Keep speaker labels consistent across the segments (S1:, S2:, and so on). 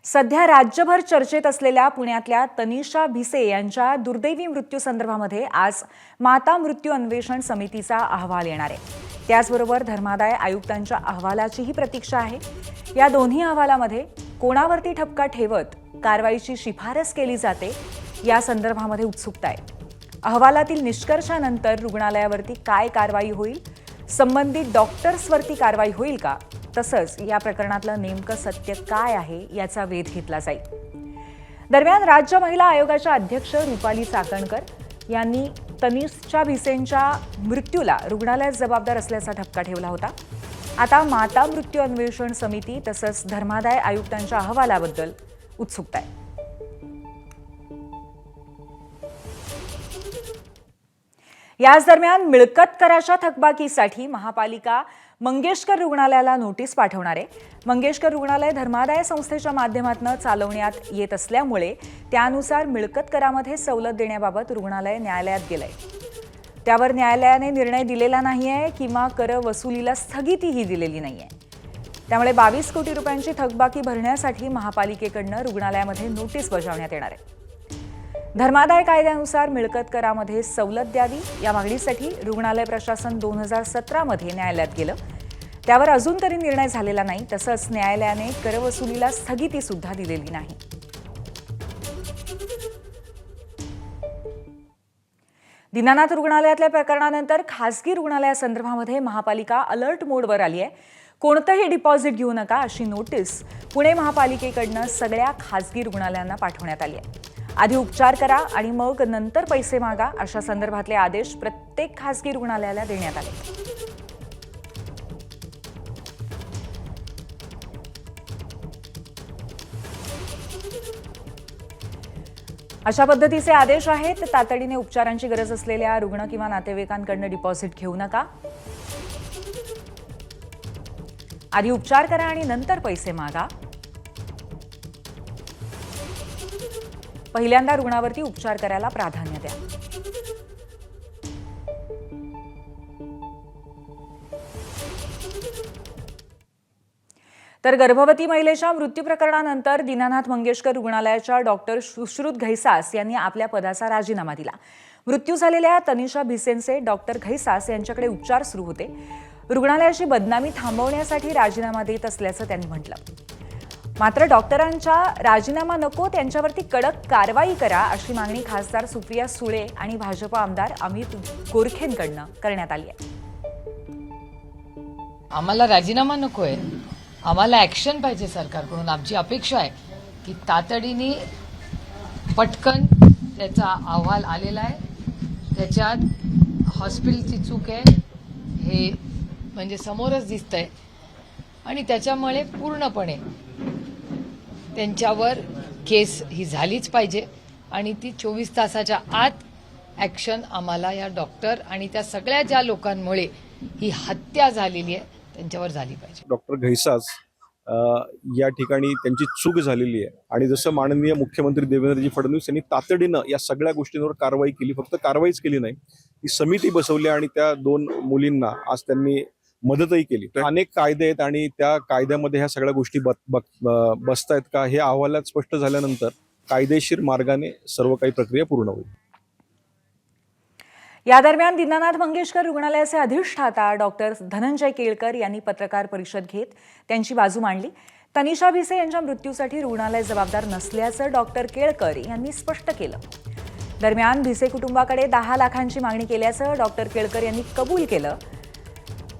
S1: सध्या राज्यभर चर्चेत असलेल्या पुण्यातल्या तनिषा भिसे यांच्या दुर्दैवी मृत्यूसंदर्भामध्ये आज माता मृत्यू अन्वेषण समितीचा अहवाल येणार आहे। त्याचबरोबर धर्मादाय आयुक्तांच्या अहवालाचीही प्रतीक्षा आहे। या दोन्ही अहवालामध्ये कोणावरती ठपका ठेवत कारवाईची शिफारस केली जाते या संदर्भामध्ये उत्सुकता आहे। अहवालातील निष्कर्षानंतर रुग्णालयावरती काय कारवाई होईल, संबंधित डॉक्टर्सवरती कारवाई होईल का, तसंच या प्रकरणातलं नेमकं सत्य काय आहे याचा वेध घेतला जाईल। दरम्यान राज्य महिला आयोगाच्या अध्यक्ष रुपाली चाकणकर यांनी तनिषा भिसेंच्या मृत्यूला रुग्णालयात जबाबदार असल्याचा ठपका ठेवला होता। आता माता मृत्यू अन्वेषण समिती तसंच धर्मादाय आयुक्तांच्या अहवालाबद्दल उत्सुकता आहे। याच दरम्यान मिळकत कराच्या थकबाकीसाठी महापालिका मंगेशकर रुग्णालयाला नोटीस पाठवणार आहे। मंगेशकर रुग्णालय धर्मादाय संस्थेच्या माध्यमातून चालवण्यात येत असल्यामुळे त्यानुसार मिळकत करामध्ये सवलत देण्याबाबत रुग्णालय न्यायालयात गेलंय। त्यावर न्यायालयाने निर्णय दिलेला नाहीये किंवा कर वसुलीला स्थगितीही दिलेली नाहीये। त्यामुळे 22 कोटी रुपयांची थकबाकी भरण्यासाठी महापालिकेकडून रुग्णालयामध्ये नोटीस बजावण्यात येणार आहे। धर्मादाय कायद्यानुसार मिळकत करामध्ये सवलत द्यावी या मागणीसाठी रुग्णालय प्रशासन 2017 मध्ये न्यायालयात गेलं। त्यावर अजून तरी निर्णय झालेला नाही। तसंच न्यायालयाने करवसुलीला स्थगिती सुद्धा दिलेली नाही। दीनानाथ रुग्णालयातल्या प्रकरणानंतर खासगी रुग्णालयासंदर्भामध्ये महापालिका अलर्ट मोडवर आली आहे। कोणतंही डिपॉझिट घेऊ नका अशी नोटीस पुणे महापालिकेकडून सगळ्या खासगी रुग्णालयांना पाठवण्यात आली आहे। आधी उपचार करा आणि मग नंतर पैसे मागा अशा संदर्भातले आदेश प्रत्येक खासगी रुग्णालयाला देण्यात आले। अशा पद्धतीचे आदेश आहेत। तातडीने उपचारांची गरज असलेल्या रुग्ण किंवा नातेवाईकांकडून डिपॉझिट घेऊ नका। आधी उपचार करा आणि नंतर पैसे मागा। पहिल्यांदा रुग्णावरती उपचार करायला प्राधान्य द्या। तर गर्भवती महिलेच्या मृत्यू प्रकरणानंतर दीनानाथ मंगेशकर रुग्णालयाच्या डॉक्टर सुश्रुत घैसास यांनी आपल्या पदाचा राजीनामा दिला। मृत्यू झालेल्या तनिषा भिसेंचे डॉक्टर घैसास यांच्याकडे उपचार सुरू होते। रुग्णालयाची बदनामी थांबवण्यासाठी राजीनामा देत असल्याचं त्यांनी म्हटलं। मात्र डॉक्टरांचा राजीनामा नको, त्यांच्यावरती कडक कारवाई करा अशी मागणी खासदार सुप्रिया सुळे आणि भाजप आमदार अमित गोरखेंकडून करण्यात आली आहे।
S2: आम्हाला राजीनामा नकोय, आम्हाला ऍक्शन पाहिजे सरकारकडून। आमची अपेक्षा आहे की तातडीने पटकन त्याचा अहवाल आलेला आहे, त्याच्यात हॉस्पिटलची चूक आहे हे म्हणजे समोरच दिसतंय आणि त्याच्यामुळे पूर्णपणे त्यांच्यावर केस ही झालीच पाहिजे आणि ती 24 तासाच्या आत ऍक्शन आम्हाला या डॉक्टर आणि त्या सगळ्या ज्या लोकांमुळे ही हत्या झालेली आहे त्यांच्यावर झाली पाहिजे।
S3: डॉक्टर घैसास या ठिकाणी त्यांची चूक झालेली आहे आणि जसं माननीय मुख्यमंत्री देवेंद्रजी फडणवीस यांनी तातडीनं या सगळ्या गोष्टींवर कारवाई केली, फक्त कारवाईच केली नाही, ती समिती बसवली आणि त्या 2 मुलींना आज त्यांनी मदतही केली। अनेक कायदे आहेत आणि त्या कायद्यामध्ये ह्या सगळ्या गोष्टी बसतायत का हे अहवालात स्पष्ट झाल्यानंतर कायदेशीर मार्गाने सर्व काही प्रक्रिया पूर्ण होईल।
S1: या दरम्यान दीनानाथ मंगेशकर रुग्णालयाचे अधिष्ठाता डॉक्टर धनंजय केळकर यांनी पत्रकार परिषद घेत त्यांची बाजू मांडली। तनिषा भिसे यांच्या मृत्यूसाठी रुग्णालय जबाबदार नसल्याचं डॉक्टर केळकर यांनी स्पष्ट केलं। दरम्यान भिसे कुटुंबाकडे 10 लाखांची मागणी केल्याचं डॉक्टर केळकर यांनी कबूल केलं।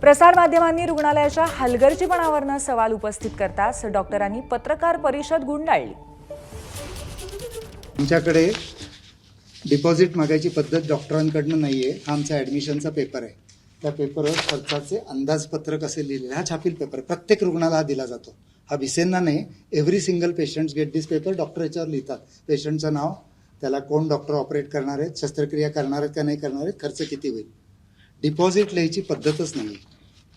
S1: प्रसारमाध्यमांनी रुग्णालयाच्या हलगर्जीपणावरनं सवाल उपस्थित करताच डॉक्टरांनी पत्रकार परिषद गुंडाळली।
S4: आमच्याकडे डिपॉझिट मागायची पद्धत डॉक्टरांकडनं नाहीये। हा आमचा ऍडमिशनचा पेपर आहे। त्या पेपरवर खर्चाचे अंदाजपत्रक असे लिहिलेले, हा छापील पेपर आहे। प्रत्येक रुग्णाला हा दिला जातो। हा भिसेंना नाही, every single patients get this paper. Doctor याच्यावर लिहितात पेशंटचं नाव, त्याला कोण डॉक्टर ऑपरेट करणार आहेत, शस्त्रक्रिया करणार आहेत का नाही करणार आहेत, खर्च किती होईल। डिपॉझिट लिहायची पद्धतच नाही,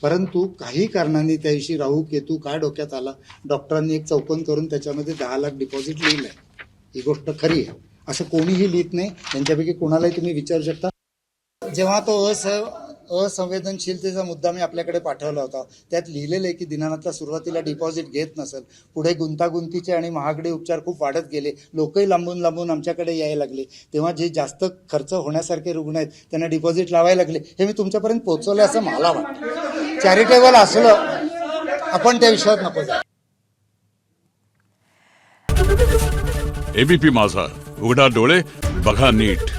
S4: परंतु काही कारणांनी त्या दिवशी राहू केतू काय डोक्यात आला, डॉक्टरांनी एक चौकन करून त्याच्यामध्ये 10 लाख डिपॉझिट लिहिलंय। ही गोष्ट खरी आहे, असं कोणीही लिहित नाही। त्यांच्यापैकी कोणालाही तुम्ही विचारू शकता। जेव्हा तो असंवेदनशीलतेचा मुद्दा मी आपल्याकडे पाठवला होता. त्यात लिहिलेलं आहे की दीनानाथला सुरुवातीला डिपॉझिट घेत नसेल, पुढे गुंतागुंतीचे आणि महागडे उपचार खूप वाढत गेले, लोकही लांबून लांबून आमच्याकडे यायला लागले, तेव्हा जे जास्त खर्च होण्यासारखे रुग्ण आहेत त्यांना डिपॉझिट लावायला लागले. हे मी तुमच्यापर्यंत पोहोचवलं असं मला वाटतं. चॅरिटेबल असलं आपण त्या विषयात नको जाऊ.
S5: एबीपी माझा, उघडा डोळे बघा नीट.